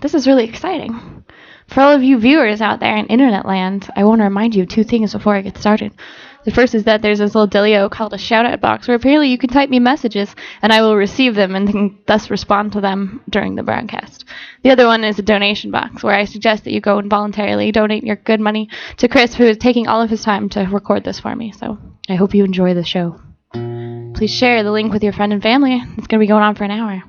This is really exciting. For all of you viewers out there in internet land, I want to remind you of two things before I get started. The first is that there's this little dealio called a shout-out box where apparently you can type me messages and I will receive them and can thus respond to them during the broadcast. The other one is a donation box where I suggest that you go and voluntarily donate your good money to Chris, who is taking all of his time to record this for me. So I hope you enjoy the show. Please share the link with your friend and family. It's going to be going on for an hour.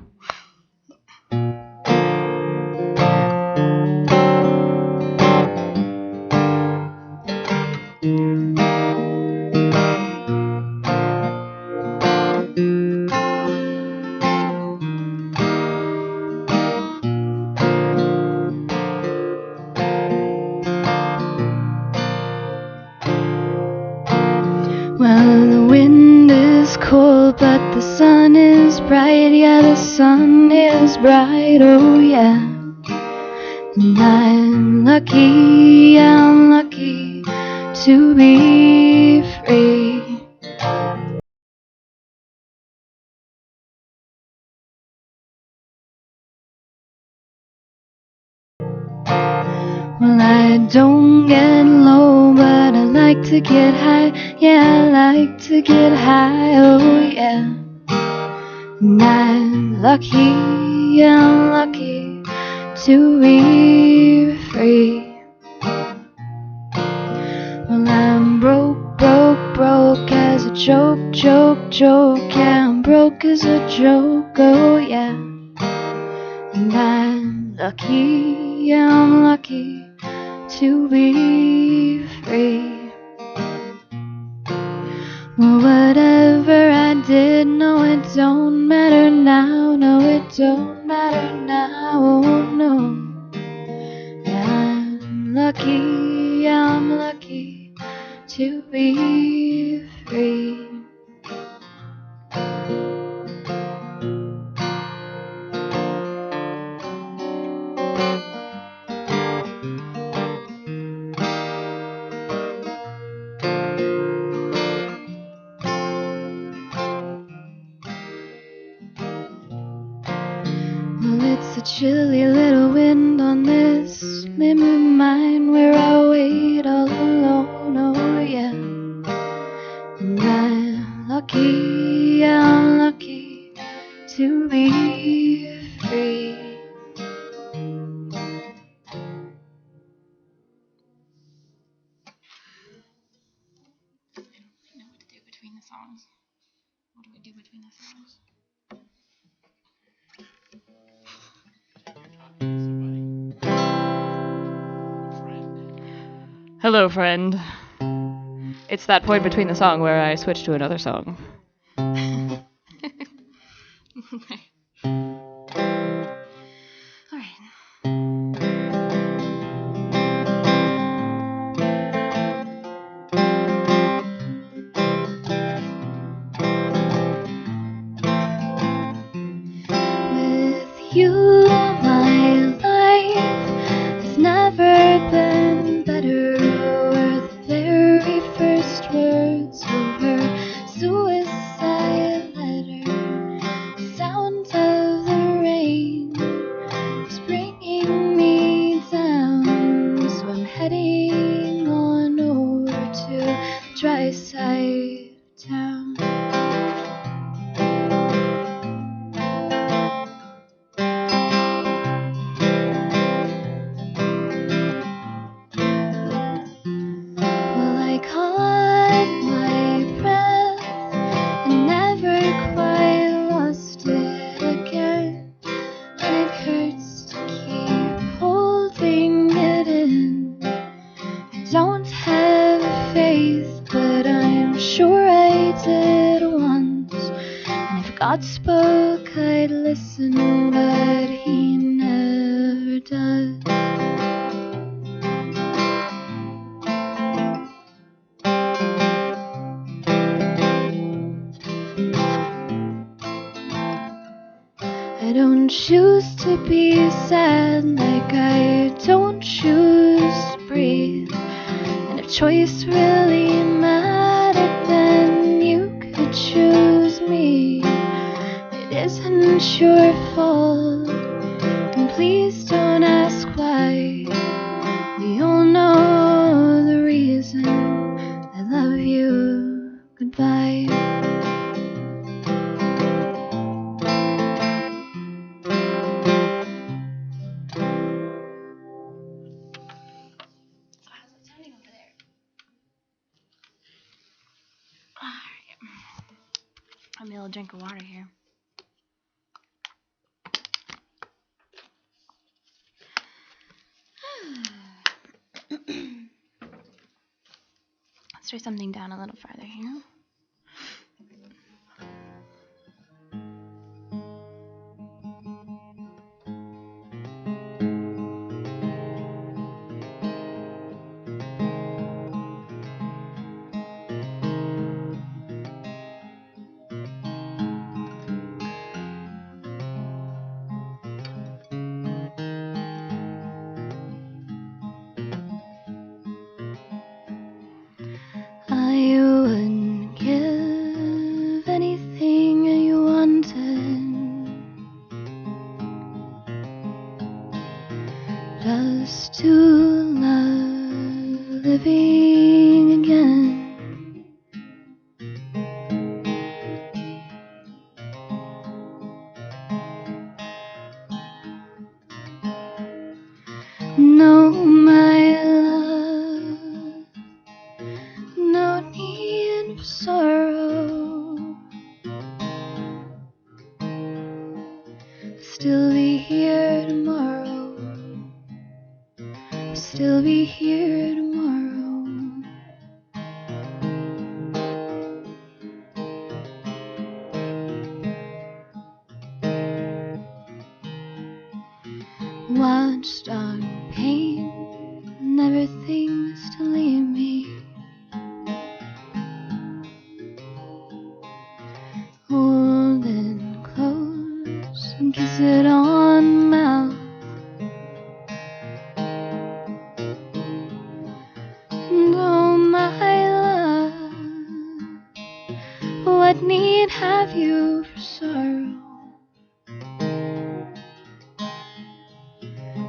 Well, the wind is cold, but the sun is bright. Yeah, the sun is bright, oh yeah. And I'm lucky to be free. Well, I don't get low, but I like to get high. Yeah, I like to get high, oh yeah. And I'm lucky to be free. Well, I'm broke as a joke. Yeah, I'm broke as a joke, oh yeah. And I'm lucky to be free. Well, whatever I did, no, it don't matter now. No, it don't matter now, oh no. I'm lucky to be free. Well, it's a chilly little wind on this limb of mine where I wait all alone, oh yeah. And I'm lucky to be free. I don't know what to do between the songs. What do we do between the songs? Hello, friend. It's that point between the song where I switch to another song. All right. With you, my life has never been better. Were the very first words of her suicide letter. The sound of the rain was bringing me down, so I'm heading on over to the dry side of town. Well, I caught my breath and never quite lost it again. And it hurts to keep holding it in. I don't have faith, but I'm sure I did once. And if God spoke, I'd listen, but He never does. I don't choose to be sad, like I don't choose to breathe. And if choice really mattered, then you could choose me. It isn't your fault, and please don't little drink of water here. Let's try something down a little farther here. I wouldn't give anything you wanted, just to love living again. No, my love, no need for sorrow. Still be here tomorrow. Still be here tomorrow. Watched on pain, never thinks to leave me. Hold it close and kiss it on the mouth. And oh my love, what need have you for sorrow?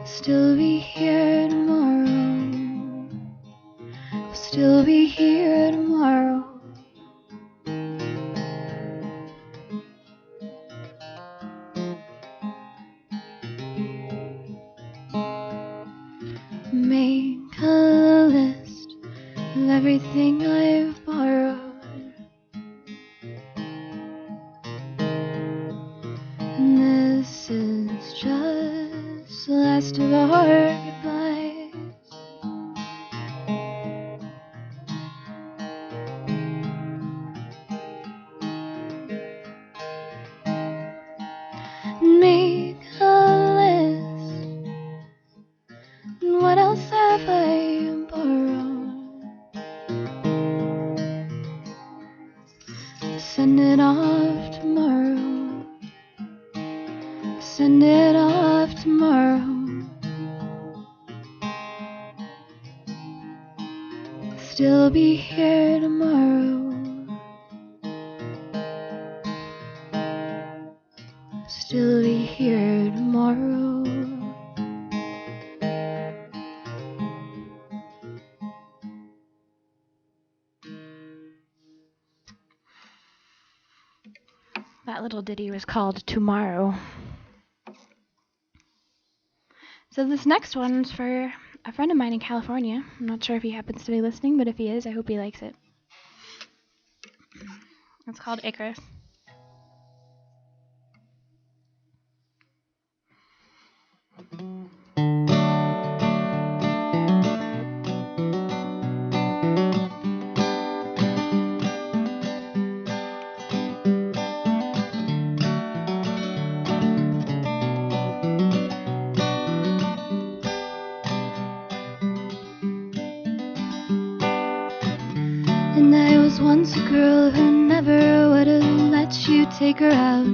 Still be here tomorrow. Still be here tomorrow. Make a list of everything I've borrowed, and this is just the last of our goodbyes. Make a list. And what else have I borrowed? Send it off tomorrow. Send it off tomorrow. Still be here tomorrow. Still be here tomorrow. That little ditty was called Tomorrow. So this next one's for a friend of mine in California. I'm not sure if he happens to be listening, but if he is, I hope he likes it. It's called Icarus. And I was once a girl who never would have let you take her out,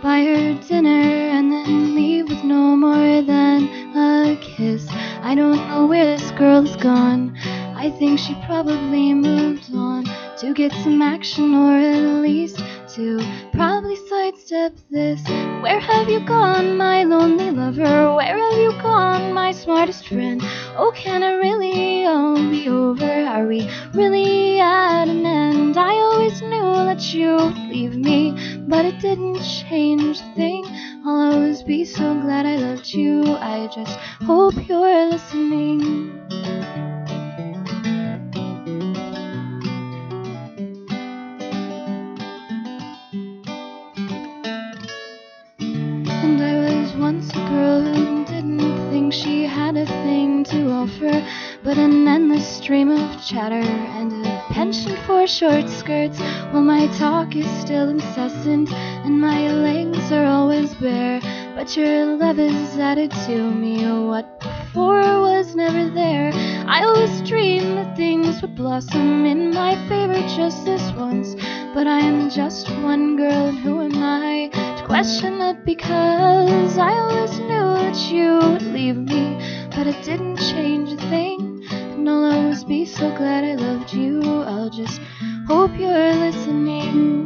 buy her dinner, and then leave with no more than a kiss. I don't know where this girl has gone. I think she probably moved on to get some action, or at least to probably sidestep this. Where have you gone, my lonely lover? Where have you gone, my smartest friend? Oh, can it really all be over? Are we really at an end? I always knew that you'd leave me, but it didn't change a thing. I'll always be so glad I loved you. I just hope you're listening. but an endless stream of chatter and a penchant for short skirts, while my talk is still incessant and my legs are always bare. But your love is added to me, what before was never there. I always dreamed that things would blossom in my favor just this once, but I am just one girl, and who am I to question it? Because I always knew that you would leave me, but it didn't change a thing, and I'll always be so glad I loved you. I'll just hope you're listening.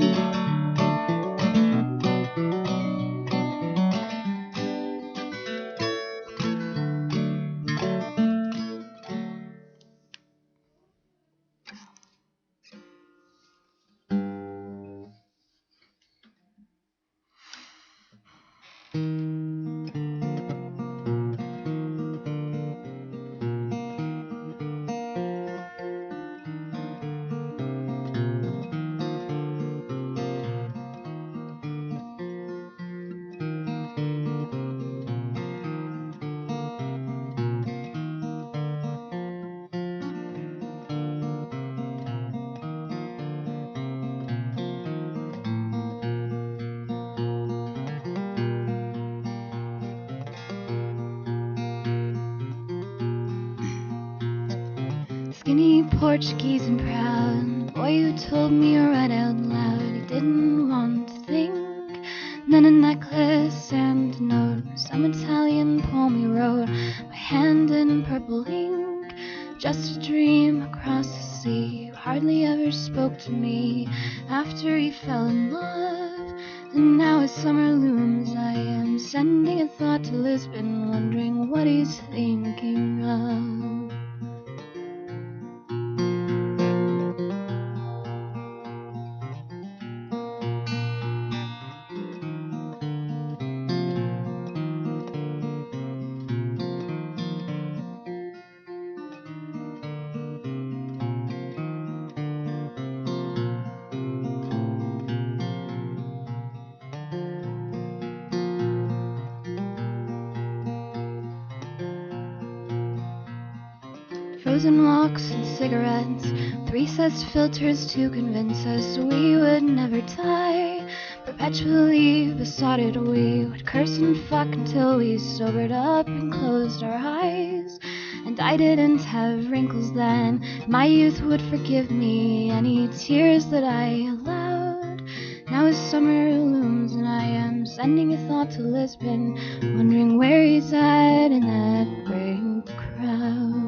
Skinny, Portuguese and proud, boy who told me right out loud he didn't want to think. Then a necklace and a note, some Italian poem he wrote by hand in purple ink. Just a dream across the sea, who hardly ever spoke to me after he fell in love. And now as summer looms, I am sending a thought to Lisbon, wondering what he's thinking of. Frozen walks and cigarettes, 3 sets filters to convince us we would never die. Perpetually besotted, we would curse and fuck until we sobered up and closed our eyes. And I didn't have wrinkles then, my youth would forgive me any tears that I allowed. Now as summer looms and I am sending a thought to Lisbon, wondering where he's at in that great crowd.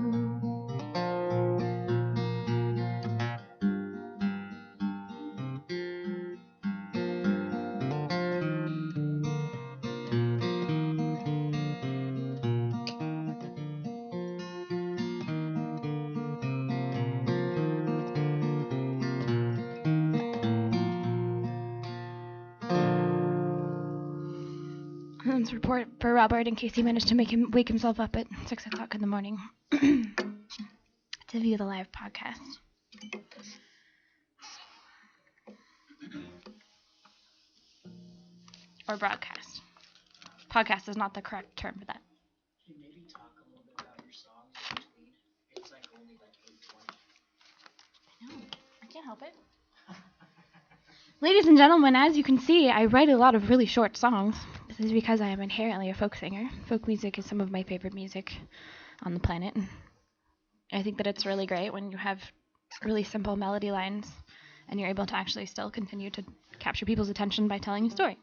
Report for Robert in case he managed to wake himself up at 6 o'clock in the morning to view the live podcast. Or broadcast. Podcast is not the correct term for that. Can you maybe talk a little bit about your songs in between? It's like only like 8:20. I know. I can't help it. Ladies and gentlemen, as you can see, I write a lot of really short songs. This is because I am inherently a folk singer. Folk music is some of my favorite music on the planet. I think that it's really great when you have really simple melody lines and you're able to actually still continue to capture people's attention by telling a story.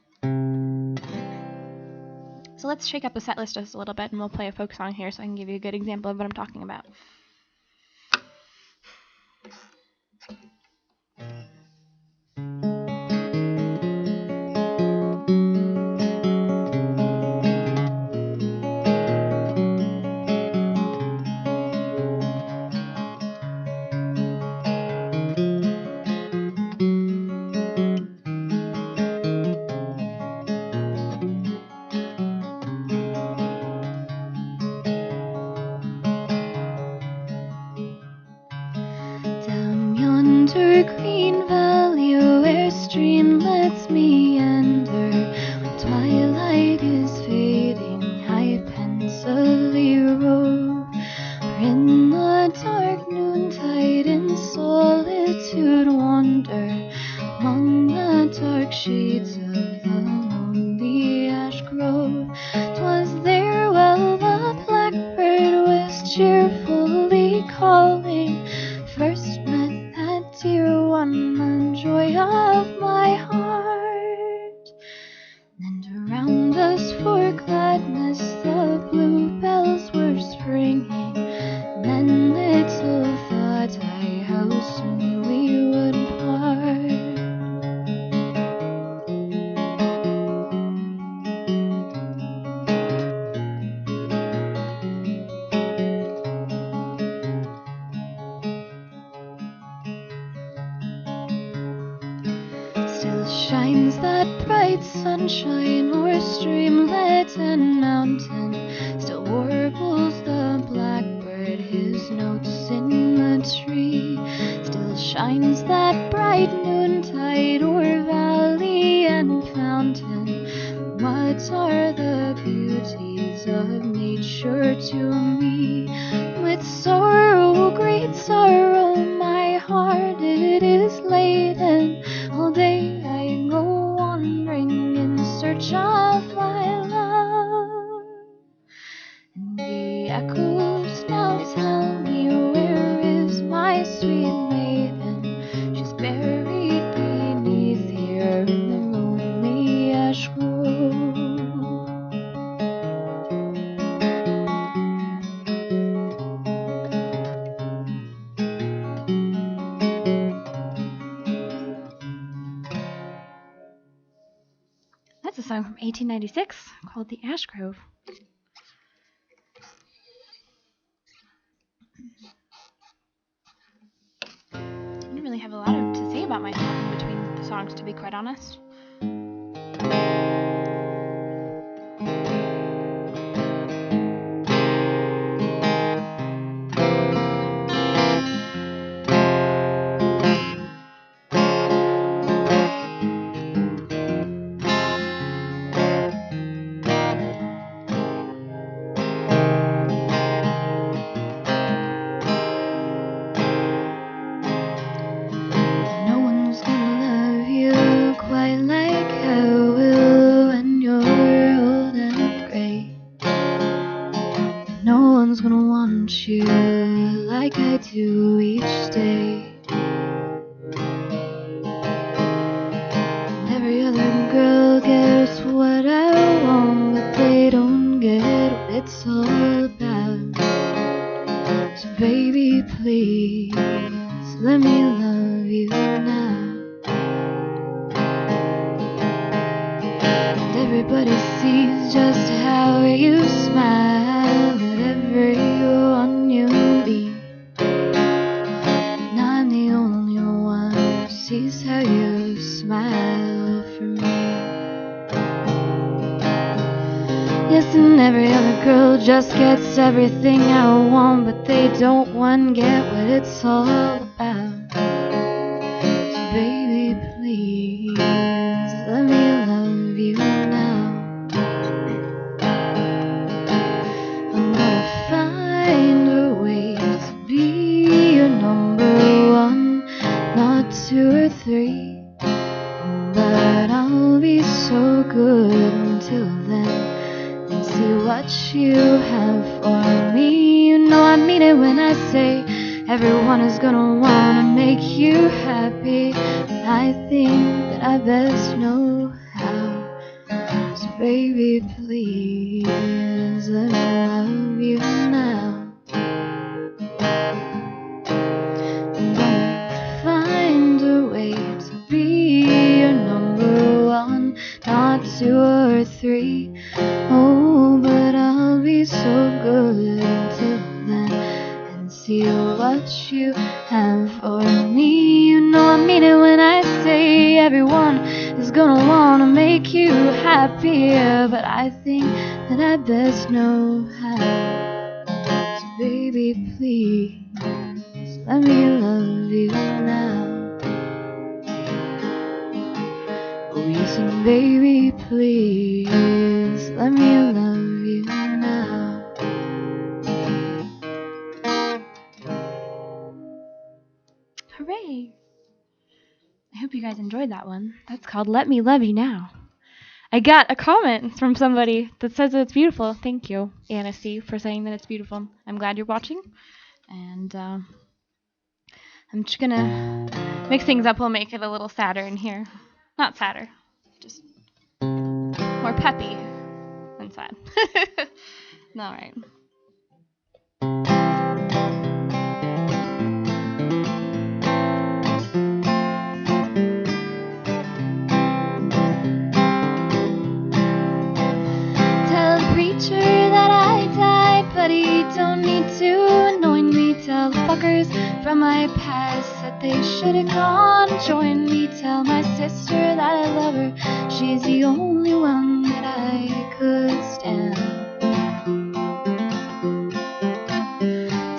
So let's shake up the set list just a little bit and we'll play a folk song here so I can give you a good example of what I'm talking about. Down yonder green shines that bright sunshine o'er streamlet and mountain. Still warbles the blackbird his notes in the tree. Still shines that bright noontide o'er valley and fountain. What are the beauties of nature to me? With sorrow, great sorrow, my heart it is laden. All day I go wandering in search of my love. And the echoes now tell me, where is my sweet maiden? She's buried beneath here in the lonely ash grove. That's a song from 1896 called The Ash Grove. I didn't really have a lot to say about myself in between the songs, to be quite honest. You like I do each day. And every other girl gets what I want, but they don't get what it's all about. So baby, please let me love you now. And everybody sees just how you smile at everyone you meet. And I'm the only one who sees how you smile for me. Yes, and every other girl just gets everything I want, but they don't one get what it's all about. So baby, please let me love you now. I'm gonna find a way to be your number one, not 2 or 3. But I'll be so good until then, and see what you have for me. You know I mean it when I say everyone is gonna wanna make you happy, but I think that I best know how. So baby, please let me love you now. I'm gonna find a way to be your number one, not 2 or 3. Oh, but I'll be so good until then, and see what you have for me. You know I mean it when I say everyone is gonna wanna make you happier, but I think that I best know how. So baby, please let me love you now. Oh yes, and baby, please let me love you now. Hooray! I hope you guys enjoyed that one. That's called Let Me Love You Now. I got a comment from somebody that says that it's beautiful. Thank you, Anna C, for saying that it's beautiful. I'm glad you're watching. And I'm just gonna mix things up. We'll make it a little sadder in here. Not sadder, just more peppy than sad. All right. Tell the preacher that I died, but he don't need to anoint me. Tell the fuckers from my past said they should have gone. Join me, tell my sister that I love her. She's the only one that I could stand.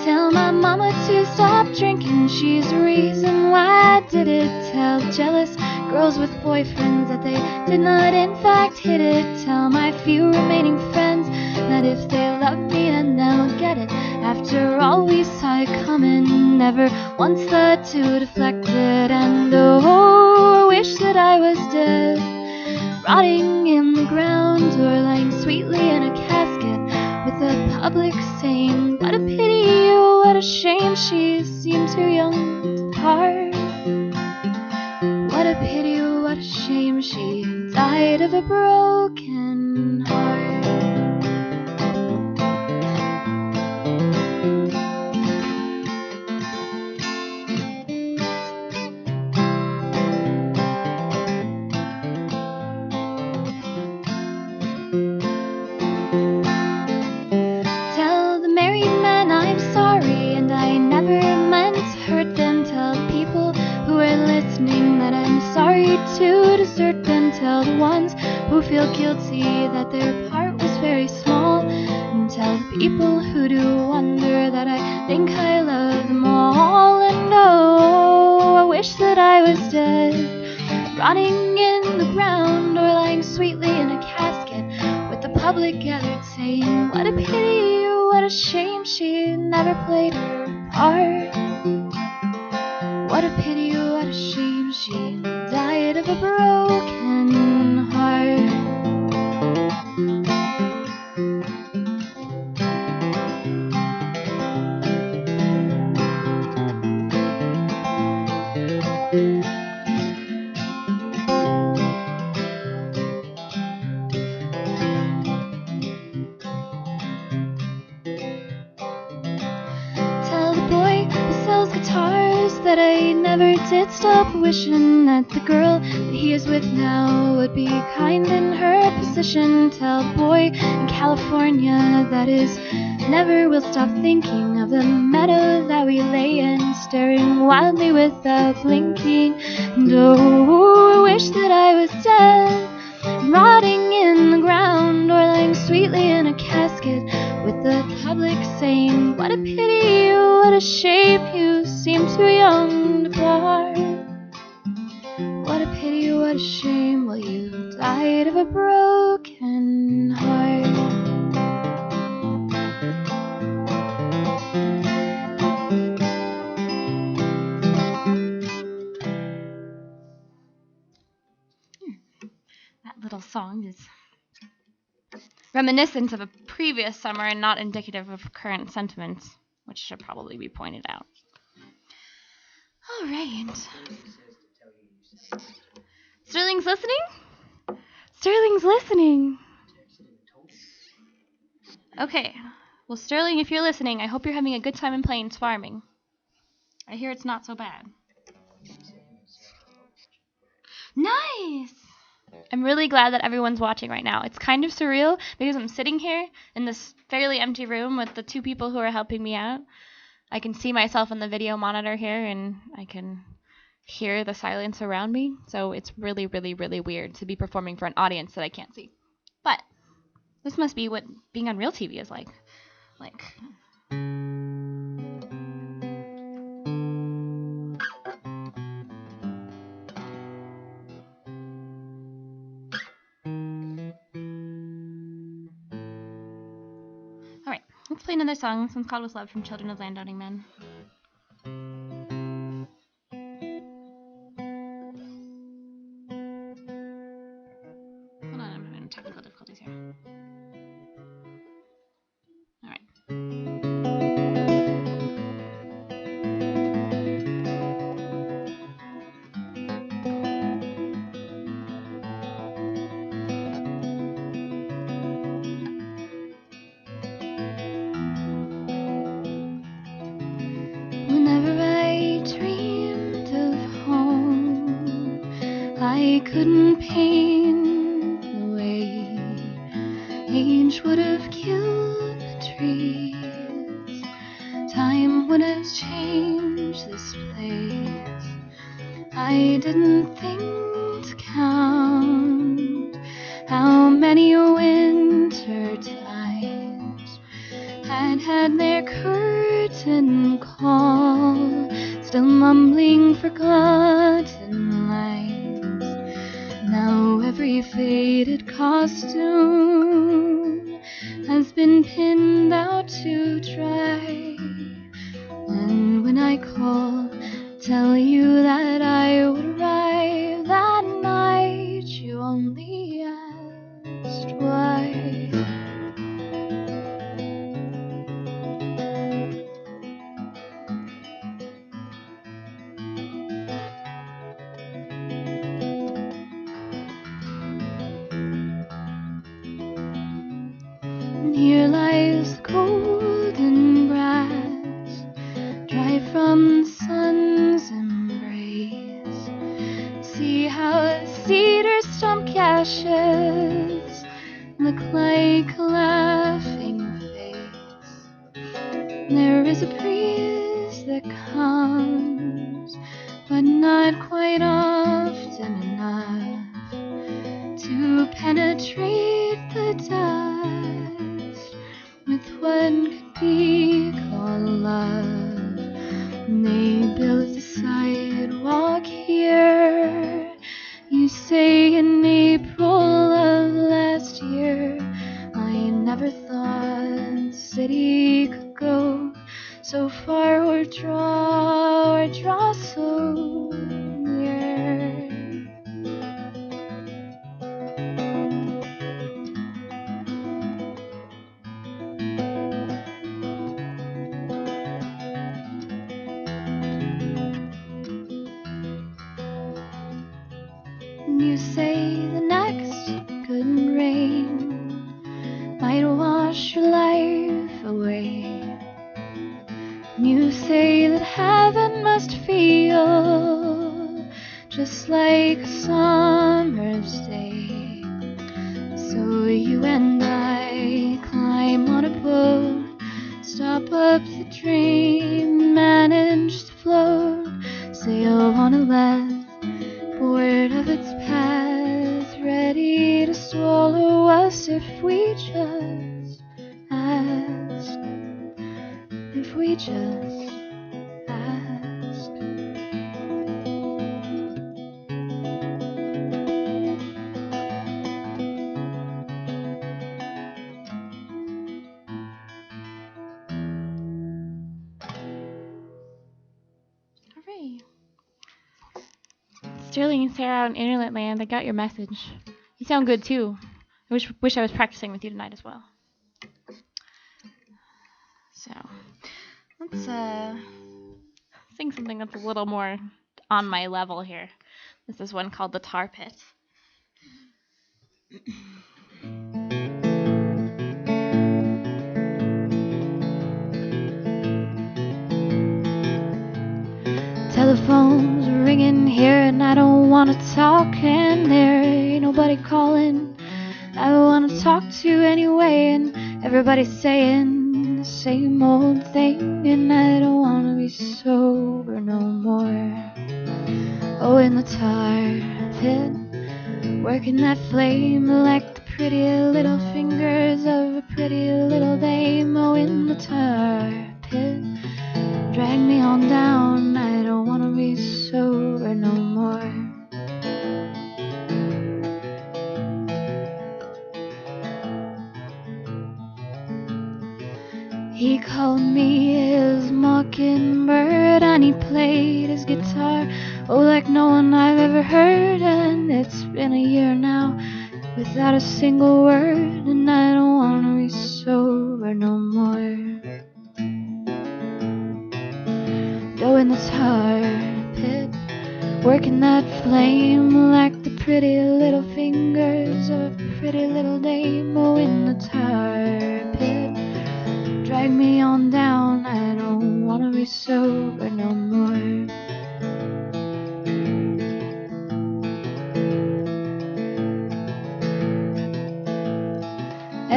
Tell my mama to stop drinking. She's the reason why I did it. Tell jealous girls with boyfriends that they did not in fact hit it. Tell my few remaining friends that if they love me then they'll get it. After all we saw it coming, never once thought to deflect it. And oh, I wish that I was dead, rotting in the ground or lying sweetly in a casket, with the public saying, what a pity, what a shame, she seemed too young to part. What a pity, what a shame, she died of a broken heart. Tell the married men I'm sorry and I never meant to hurt them. Tell the people who are listening that I'm sorry to desert them. Tell the ones who feel guilty that their part was very small. And tell the people who do wonder that I think I love them all. And oh, I wish that I was dead, rotting in the ground or lying sweetly in a casket, with the public gathered saying, what a pity, what a shame, she never played her part. What a pity, what a shame, she died of a broken heart. Tell the boy who sells guitars that I never did stop wishing that the girl that he is with now would be kind in her position. Tell the boy in California that is never will stop thinking of the meadow that we lay in, staring wildly without blinking. And oh, I wish that I was dead, rotting in the ground or lying sweetly in a casket, with the public saying, what a pity, what a shame, you seem too young to part. What a pity, what a shame, well you died of a broken heart. That little song is reminiscent of a previous summer and not indicative of current sentiments, which should probably be pointed out. All right. Sterling's listening? Sterling's listening. Okay. Well, Sterling, if you're listening, I hope you're having a good time in Plains farming. I hear it's not so bad. Nice! I'm really glad that everyone's watching right now. It's kind of surreal because I'm sitting here in this fairly empty room with the two people who are helping me out. I can see myself on the video monitor here and I can hear the silence around me. So it's really, really, really weird to be performing for an audience that I can't see. But this must be what being on real TV is like. Alright, let's play another song. This one's called With Love from Children of Landowning Men. Hold on, I'm having technical difficulties here. Alright. Whenever I dreamed of home, I couldn't paint the way age would have killed the trees. Time would have changed this place. I didn't think to count how many winter times I'd had their curtain call, still mumbling forgotten lines. Now every faded costume has been pinned out to dry. And when I call, tell you that I would arrive that night, you only asked why. And here lies the golden grass, dry from the sun's embrace. See how the cedar stump gashes look like a laughing face. There is a breeze that comes, but not quite often enough to penetrate the dust with what could be called love. They built a sidewalk here, you say in April of last year. I never thought the city could go so far or draw so near. You say the next good rain might wash your life away. You say that heaven must feel just like a summer's day. So you and I climb on a boat, stop up the dream, manage to float, sail on a left, bored of its path, ready to swallow us if we just ask. If we just ask. Hooray. Sterling and Sarah out in Internet Land, I got your message. You sound good too. I wish I was practicing with you tonight as well. So, let's sing something that's a little more on my level here. This is one called The Tar Pit. Telephone's ringing here and I don't wanna talk, and there ain't nobody calling I wanna talk to anyway, and everybody's saying the same old thing, and I don't wanna be sober no more. Oh, in the tar pit, working that flame like the pretty little fingers of a pretty little dame. Oh, in the tar pit, drag me on down, I don't wanna be sober no more. He called me his mockingbird and he played his guitar, oh, like no one I've ever heard. And it's been a year now without a single word, and I don't wanna be sober no more. Go in the tar pit, working that flame like the pretty little fingers of a pretty little dame. Oh, in the tar pit, drag me on down, I don't wanna be sober no more.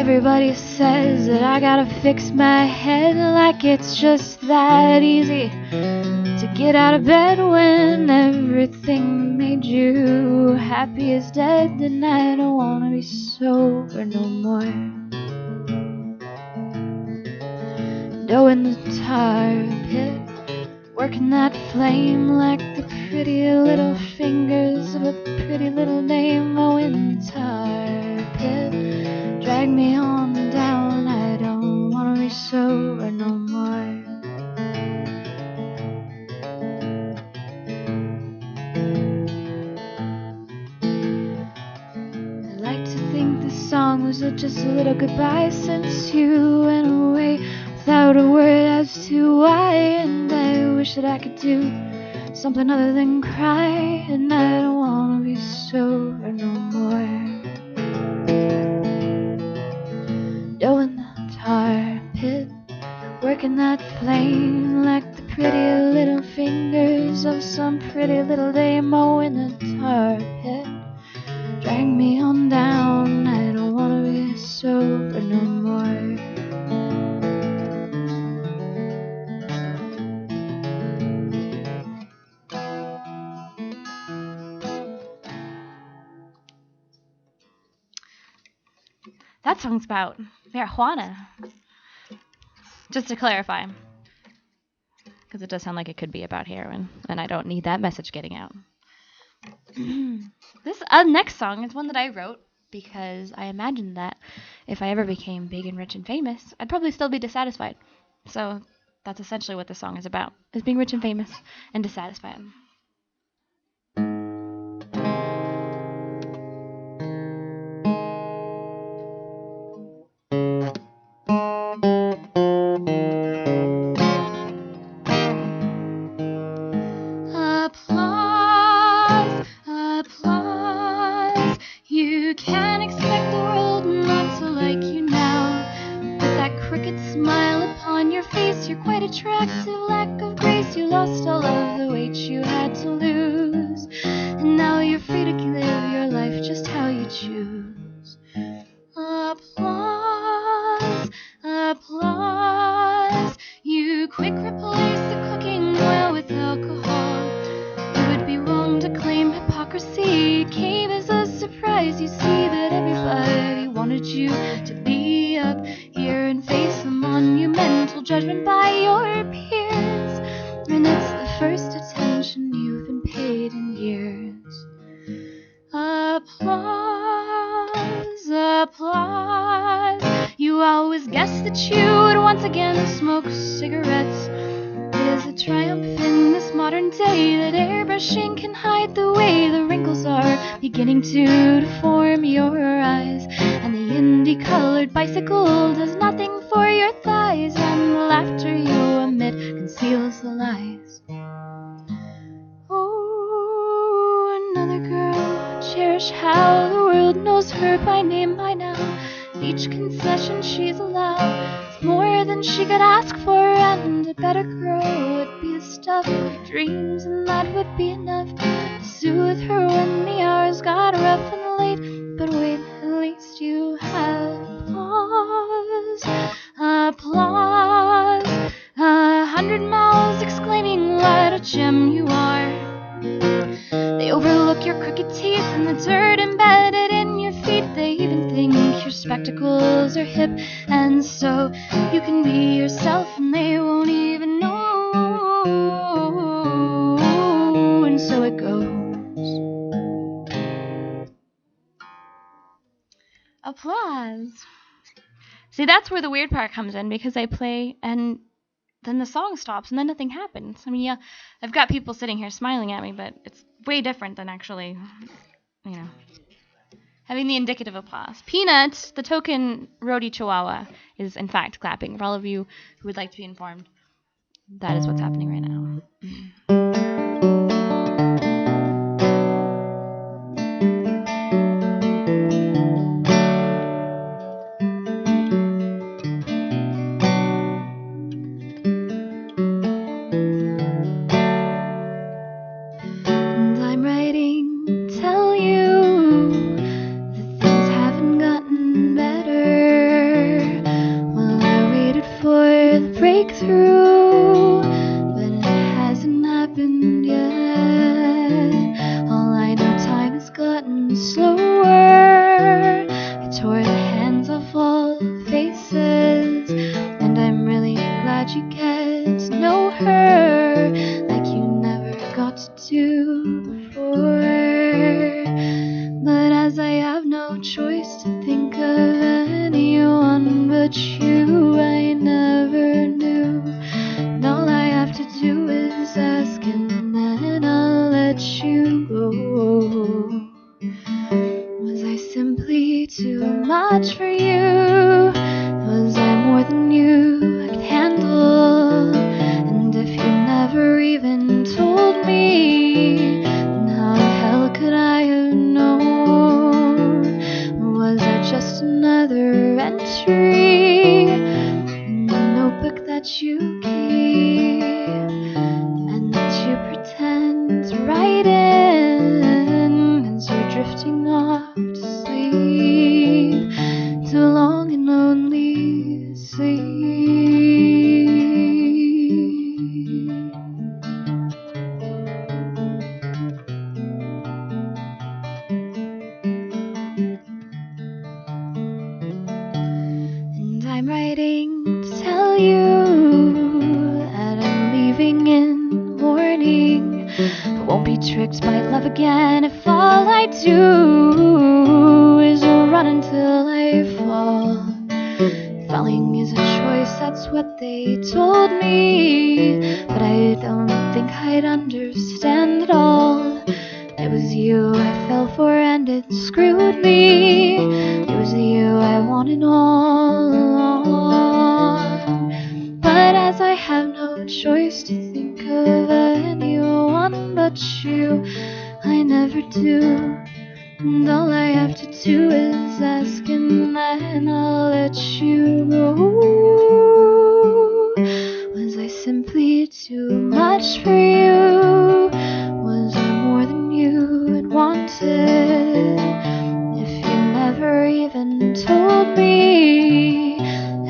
Everybody says that I gotta fix my head, like it's just that easy to get out of bed when everything made you happy is dead. And I don't wanna be sober no more. Dough in the tar pit, working that flame like the pretty little fingers of a pretty little name. Oh, in the tar pit, drag me on down. I don't wanna be sober no more. I like to think this song was just a little goodbye since you went away without a word as to why. And I wish that I could do something other than cry. And I don't wanna be sober no more. Dough in the tar pit, working that flame like the pretty little fingers of some pretty little dame. Oh, in the tar pit, drag me on down. I don't wanna be sober no more. That song's about marijuana. Just to clarify, because it does sound like it could be about heroin, and I don't need that message getting out. This next song is one that I wrote because I imagined that if I ever became big and rich and famous, I'd probably still be dissatisfied. So that's essentially what this song is about, is being rich and famous and dissatisfied. Applause, applause. You can't expect the world not to like you now. With that crooked smile upon your face, you're quite attractive. Lack of grace, you lost all of the weight you had to lose. And now you're free to live your life just how you choose. Applause, applause. You quick replace the cooking oil with alcohol. It would be wrong to claim hypocrisy. It came as a surprise. You see that everybody wanted you to be up here and face a monumental judgment by your peers. And it's the first attention you've been paid in years. Applause, applause. You always guessed that you would once again smoke cigarettes. It is a triumph in this modern day that airbrushing can hide the way the wrinkles are beginning to deform your eyes. And the indie-colored bicycle does nothing for your thighs. And the laughter you emit conceals the lies. Oh, another girl, cherish how the world knows her by name by now. Each concession she's allowed is more than she could ask for, and a better girl would be the stuff of her dreams, and that would be enough to soothe her when the hours got rough and late. But wait, at least you have applause, applause. 100 mouths exclaiming what a gem you are. They overlook your crooked teeth and the dirt embedded in your feet. They even think your spectacles are hip, and so you can be yourself and they won't even know. And so it goes. Applause. See, that's where the weird part comes in, because I play and then the song stops and then nothing happens. I mean, yeah, I've got people sitting here smiling at me, but it's way different than actually, having the indicative applause. Peanut, the token roadie chihuahua, is in fact clapping. For all of you who would like to be informed, that is what's happening right now. Tell you that things haven't gotten better. break through, but it hasn't happened yet. All I know, time has gotten slower. I tore the hands off all faces, and I'm really glad you get to know her like you never got to do before. But as I have no choice to think of anyone but you, I never knew. And all I have to do is ask, and then I'll let you go. Was I simply too much for you? Was I more than you could handle? And if you never even told me, then how the hell could I have known? Was I just another entry in the notebook that you keep and that you pretend to write in as you're drifting off to sleep, to long and lonely sleep? And I'm writing to tell you that I'm leaving in the morning, but won't be tricked by love again if all I do is run until I fall. Falling is a choice, that's what they told me, but I don't think I'd understand it all. It was you I fell for and it screwed me. It was you I wanted all along. But as I have no choice to think of anyone but you, I never do. And all I have to do is ask, and then I'll let you go. Was I simply too much for you? Was I more than you had wanted? If you never even told me,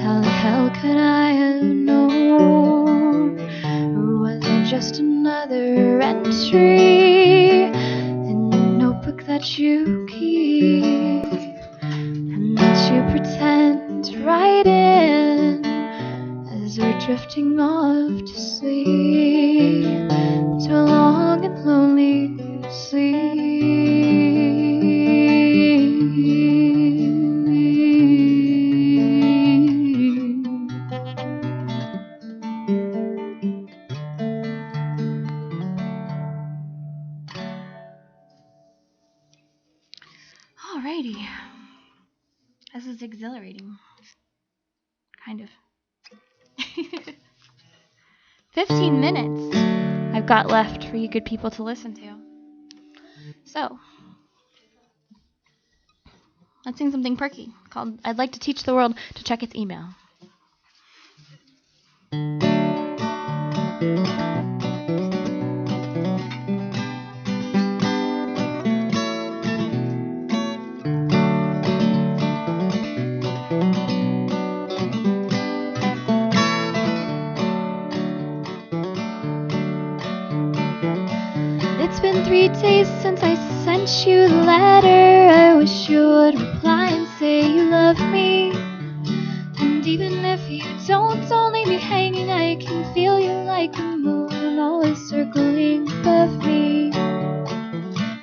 how the hell could I have known? Or was I just another entry in the notebook that you keep and that you pretend to write in as we're drifting off to sleep, to a long and lonely sleep? Alrighty. This is exhilarating. Kind of. 15 minutes I've got left for you good people to listen to. So, let's sing something perky called I'd Like to Teach the World to Check Its Email. It's been 3 days since I sent you the letter. I wish you would reply and say you love me. And even if you don't leave me hanging, I can feel you like the moon, always circling above me,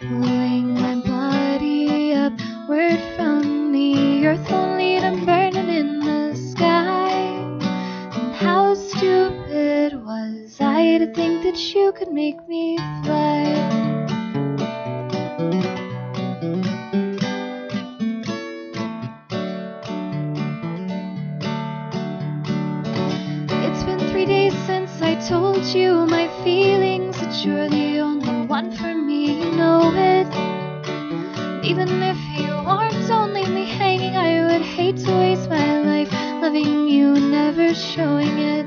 pulling my body upward from the earth, only to burn it in the sky. And how stupid was I to think that you could make me fly? It's been 3 days since I told you my feelings, that you're the only one for me, you know it. Even if you aren't, don't leave me hanging. I would hate to waste my life loving you, never showing it.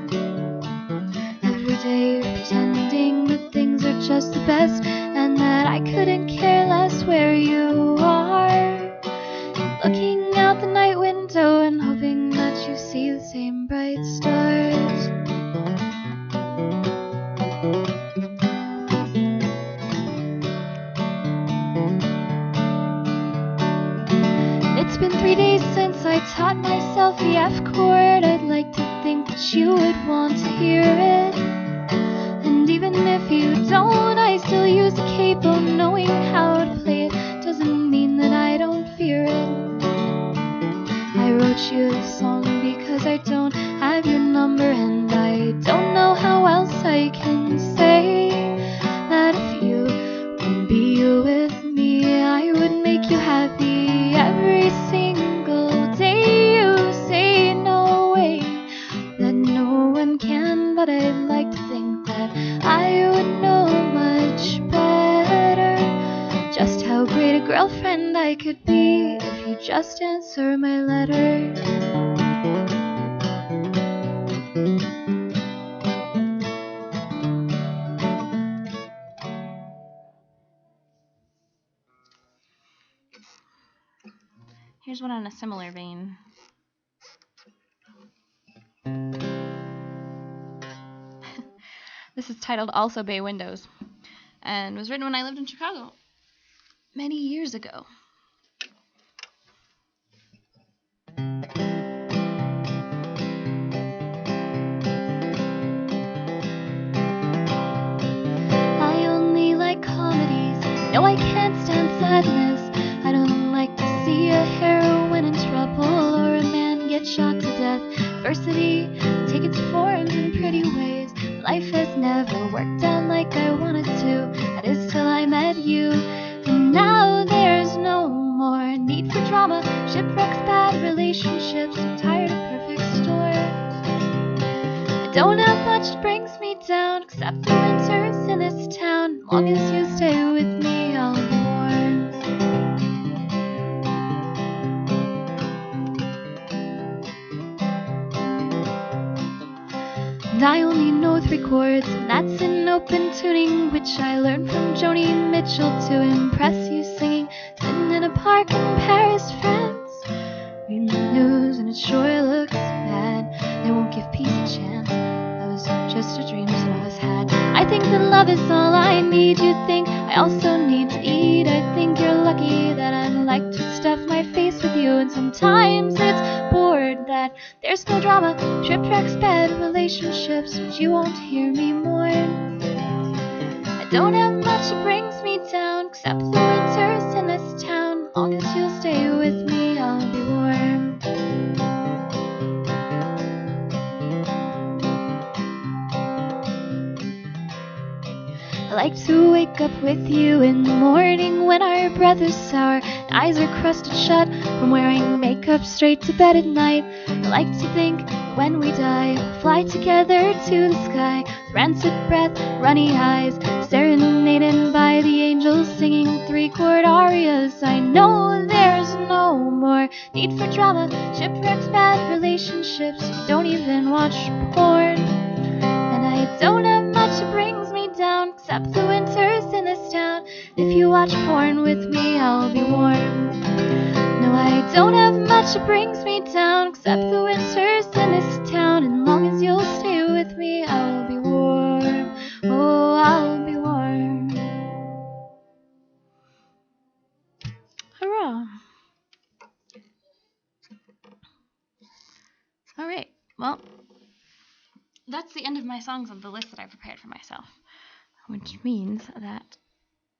Every day you're pretending that things are just the best, and that I couldn't care less where you are. Looking out the night window and hoping that you see the same bright stars. want to hear it. And even if you don't, I still use the capo, knowing how to play it doesn't mean that I don't fear it. I wrote you this song because I don't have your number, and I don't know how else I can say that if you would be with me, I would make you happy every single day. You say no way, that no one can, but I'd like to think that I would know much better just how great a girlfriend I could be if you just answer my letter. Here's one on a similar vein. This is titled Also Bay Windows, and was written when I lived in Chicago many years ago. I only like comedies. No, I can't stand sadness. I don't like to see a heroine in trouble or a man get shot to death. Adversity take its form in pretty ways. Life has never worked out like I wanted to. That is till I met you. And now there's no more need for drama. Shipwrecks, bad relationships. I'm tired of perfect storms. I don't have much that brings me down except the winters in this town. As long as you stay with me, I'll be warm. And I only know 3 chords, and that's in open tuning, which I learned from Joni Mitchell to impress you singing. Sitting in a park in Paris, France, reading the news, and it sure looks bad. They won't give peace a chance. That was just a dream some of us had. I think that love is all I need. You think I also need to eat. I think you're lucky that I like to stuff my face with you. And sometimes it's bored that there's no drama. Shipwrecks, bad relationships, but you won't hear me mourn. I don't have much that brings me down except the winters in this town. As long as you'll stay with me, I'll be warm. I like to wake up with you in the morning when our breath is sour and eyes are crusted shut from wearing makeup straight to bed at night. I like to think that when we die, we'll fly together to the sky with rancid breath, runny eyes, serenaded by the angels singing 3-chord arias. I know there's no more need for drama. Shipwrecks, bad relationships, you don't even watch porn. And I don't have much that brings me down except the winters in this town. If you watch porn with me, I'll be warm. No, I don't have much that brings me down except the winters in this town. And as long as you'll stay with me, I'll be warm. Oh, I'll be warm. Hurrah. All right, well, that's the end of my songs on the list that I prepared for myself, which means that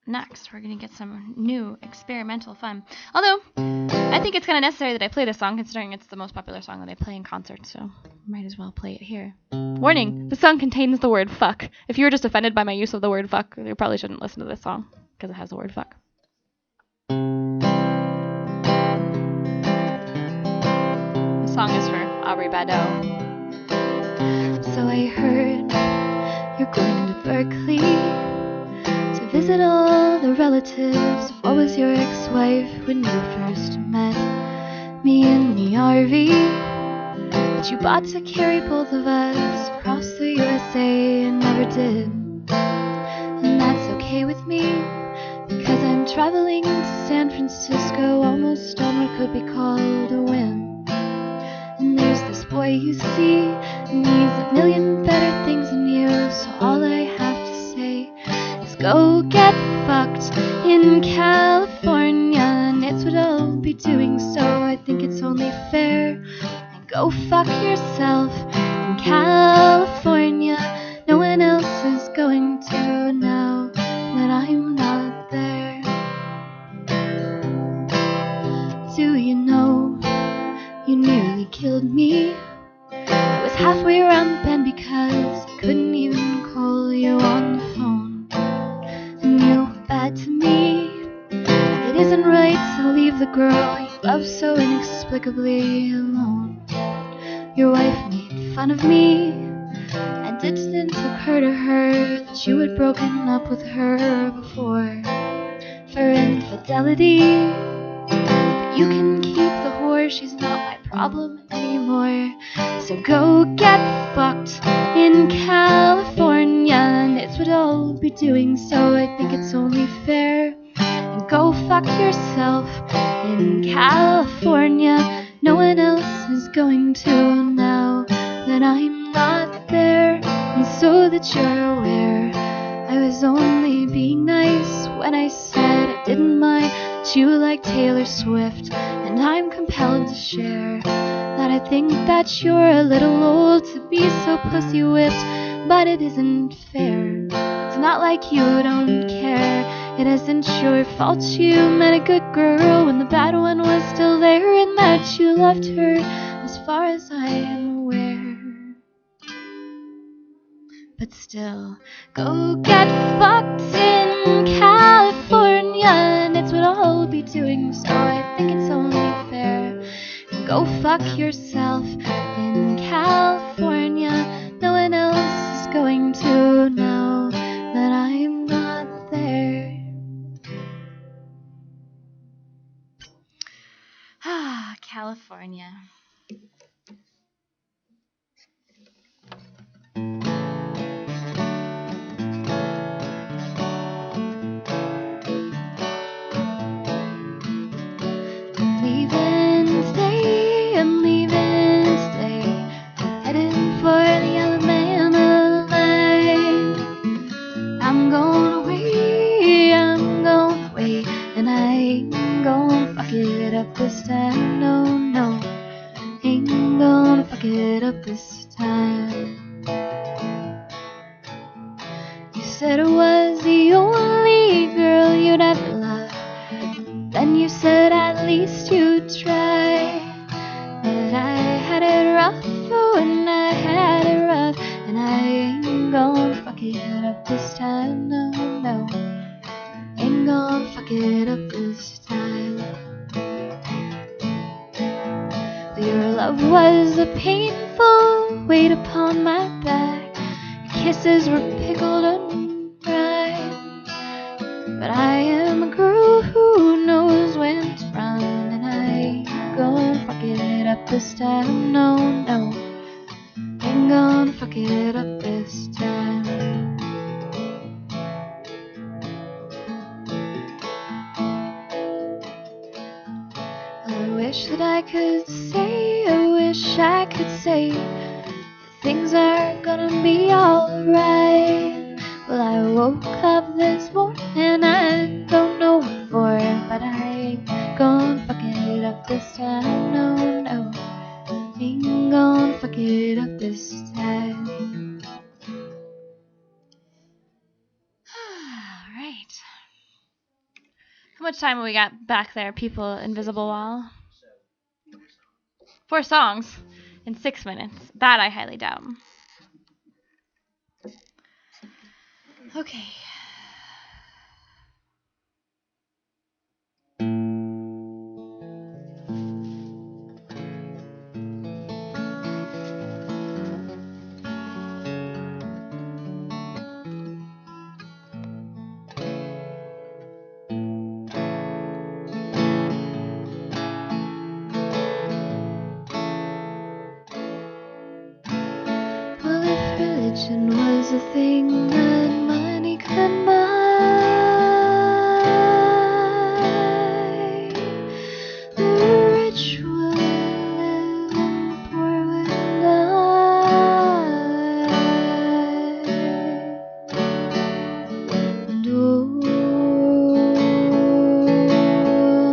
next we're going to get some new experimental fun. Although, I think it's kind of necessary that I play this song, considering it's the most popular song that I play in concerts, so might as well play it here. Warning, the song contains the word fuck. If you were just offended by my use of the word fuck, you probably shouldn't listen to this song, because it has the word fuck. The song is for Aubrey Badeau. So I heard you're going to Berkeley to visit all the relatives. What was your ex-wife when you first met me in the RV that you bought to carry both of us across the USA and never did? And that's okay with me, because I'm traveling to San Francisco almost on what could be called a whim. And there's this boy you see, and he's a million better things than you. So all I have to say is go get fucked in California, and it's what I'll be doing. So I think it's only fair. And go fuck yourself in California. No one else is going to now that I'm not there. Do you know you nearly killed me? I was halfway around the bend because I couldn't even call you on the phone. And you were bad to me. It isn't right to leave the girl you love so inexplicably alone. Your wife made fun of me, and it didn't occur to her that you had broken up with her before for infidelity. But you can keep the whore, she's not my problem anymore. So go get fucked in California, and it's what I'll be doing, so I think it's only fair. And go fuck yourself in California. No one else is going to now that I'm not there. And so that you're aware, I was only being nice when I said I didn't mind you like Taylor Swift. And I'm compelled to share that I think that you're a little old to be so pussy whipped, but it isn't fair. It's not like you don't care. It isn't your fault you met a good girl when the bad one was still there, and that you loved her as far as I am aware. But still, go get fucked in California, and it's what I'll be doing, so I think it's only fair. Go fuck yourself in California. No one else is going to now that I'm not there. Ah, California. I'm leaving today. Heading for the Alabama line. I'm going away, and I ain't gonna fuck it up this time, no. Ain't gonna fuck it up this time. You said it was the only girl you'd ever love. Then you said at least you'd try. But I had it rough, oh, and I had it rough, and I ain't gonna fuck it up this time, no. Ain't gonna fuck it up this time. Your love was a painful weight upon my back. Your kisses were pickled and dried. But I am a girl who knows when to run, and I ain't gonna fuck it up this time, no. Ain't gonna fuck it up this time. I wish that I could say, I wish I could say that things are gonna be alright. Well, I woke up this morning, I don't know what for, but I ain't gonna fuck it up this time, no. Ain't gonna fuck it up this time. Alright. How much time have we got back there, people? Invisible Wall? 4 songs in 6 minutes. That I highly doubt. Okay. Well, if religion was a thing that money could buy, the rich would live and the poor would die. And oh,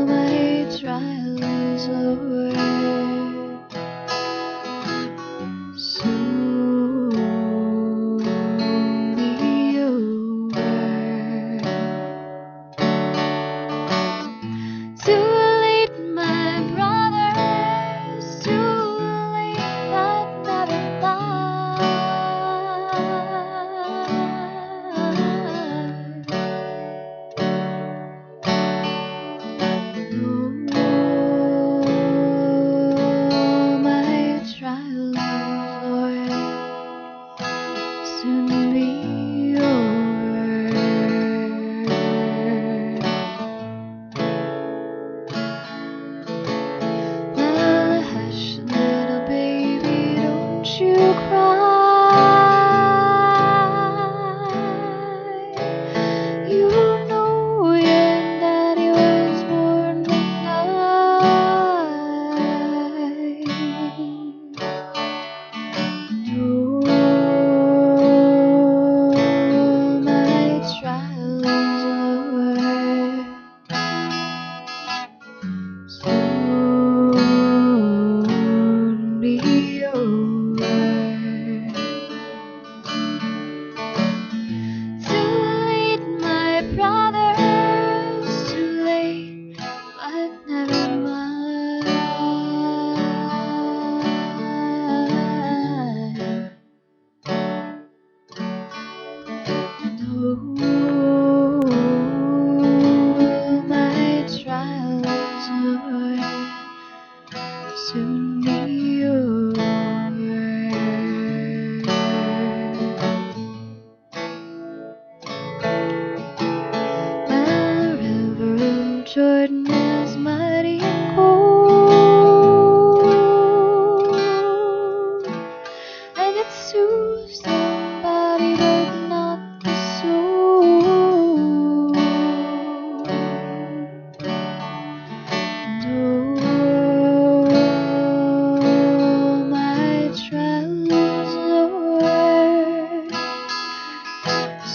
my trial is over. Soon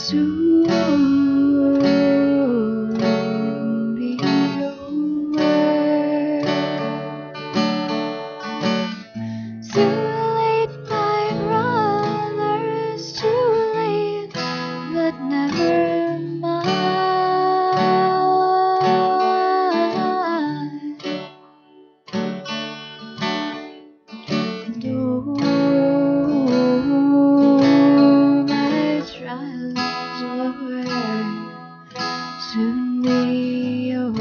soon be over. Too late, my brother, it's too late, but never mind. And oh, my trials will soon be over.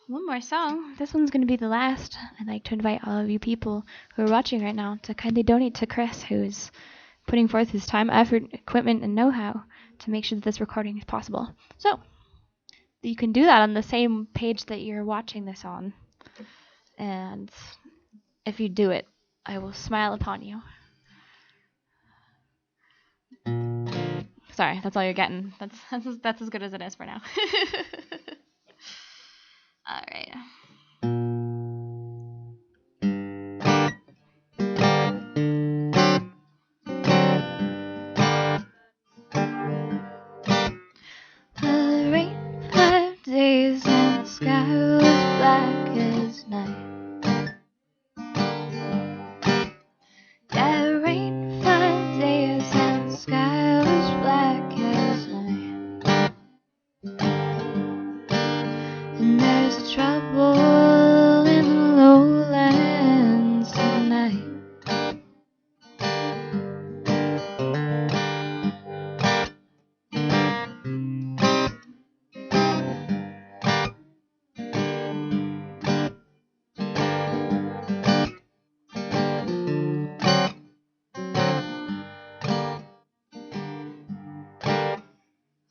One more song. This one's going to be the last. I'd like to invite all of you people who are watching right now to kindly donate to Chris, who is putting forth his time, effort, equipment, and know-how to make sure that this recording is possible. So, you can do that on the same page that you're watching this on. And if you do it, I will smile upon you. Sorry, that's all you're getting. That's as good as it is for now. All right. The rain 5 days and the sky was black as night. Yeah, it rained 5 days and the sky was black as night. And there's a trouble in the lowlands tonight.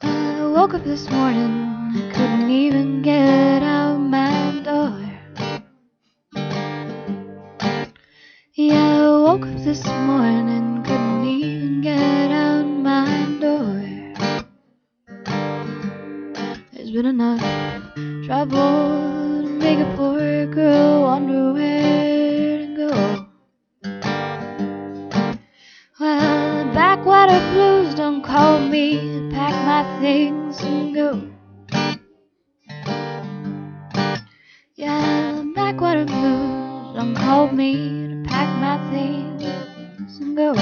I woke up this morning, I couldn't even get out my door. Yeah, I woke up this morning, couldn't even get out my door. There's been enough trouble to make a poor girl wonder where to go. Well, the backwater blues don't call me to pack my things and go. Yeah, the backwater blues don't call me to pack my things and go.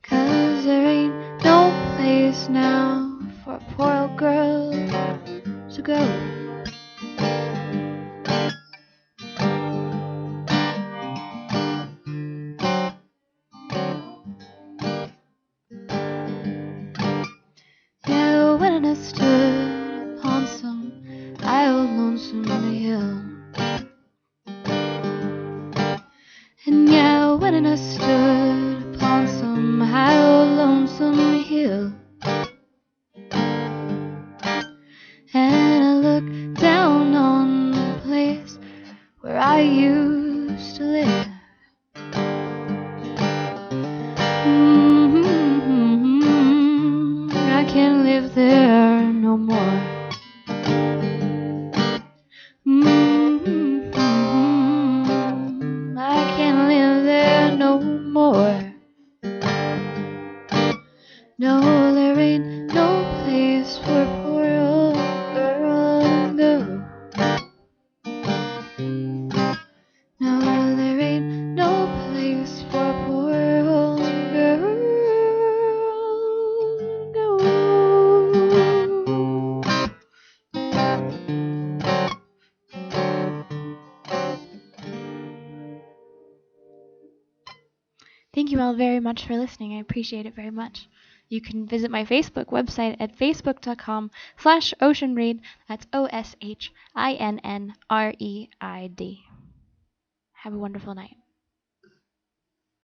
'Cause there ain't no place now for a poor old girl to go. Yeah, when I stood upon some high old lonesome hill, and yeah, when I stood upon some high old lonesome hill, and I looked down on the place where I used to live. I can't live there no more. I can't live there no more. No, there ain't no place for a poor old girl to go. No, there ain't no place for a poor old girl to go. Thank you all very much for listening. I appreciate it very much. You can visit my Facebook website at facebook.com/OshinnReid. That's OSHINNREID. Have a wonderful night.